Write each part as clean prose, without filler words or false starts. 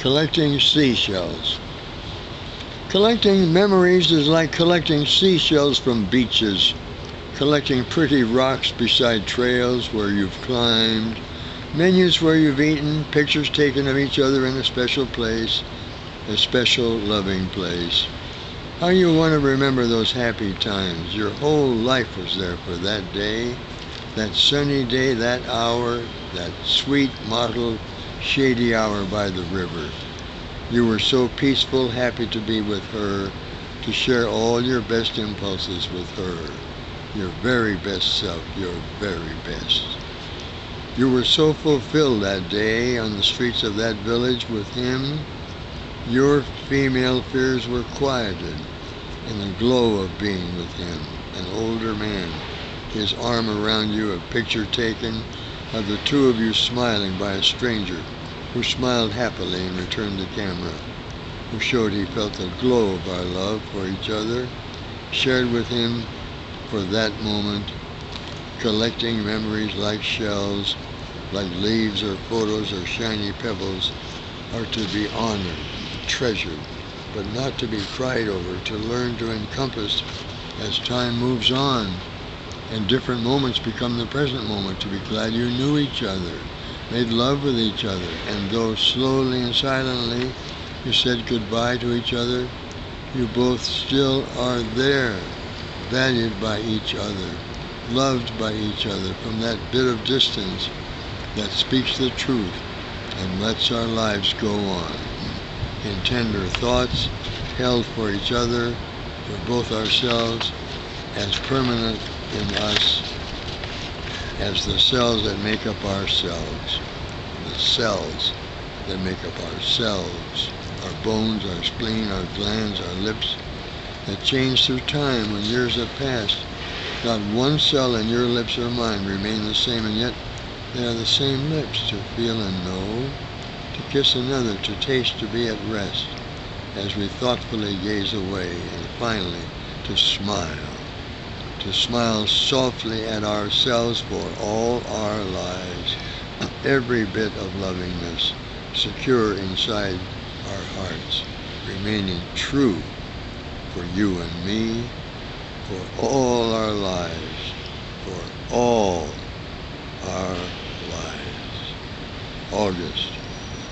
Collecting seashells. Collecting memories is like collecting seashells from beaches, collecting pretty rocks beside trails where you've climbed, menus where you've eaten, pictures taken of each other in a special place, a special loving place. How you want to remember those happy times. Your whole life was there for that day, that sunny day, that hour, that sweet, mottled, shady hour by the river. You were so peaceful, happy to be with her, to share all your best impulses with her, your very best self, your very best. You were so fulfilled that day on the streets of that village with him. Your female fears were quieted in the glow of being with him, an older man, his arm around you, a picture taken of the two of you smiling by a stranger who smiled happily and returned the camera, who showed he felt the glow of our love for each other, shared with him for that moment, collecting memories like shells, like leaves or photos or shiny pebbles, are to be honored, treasured, but not to be cried over, to learn to encompass as time moves on and different moments become the present moment, to be glad you knew each other, made love with each other, and though slowly and silently you said goodbye to each other, you both still are there, valued by each other, loved by each other from that bit of distance that speaks the truth and lets our lives go on in tender thoughts held for each other, for both ourselves, as permanent in us as the cells that make up ourselves, the cells that make up ourselves, our bones, our spleen, our glands, our lips, that change through time when years have passed. Not one cell in your lips or mine remain the same, and yet they are the same lips, to feel and know, to kiss another, to taste, to be at rest, as we thoughtfully gaze away, and finally to smile softly at ourselves for all our lives, every bit of lovingness secure inside our hearts, remaining true for you and me, for all our lives, for all our lives. August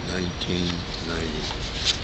1990.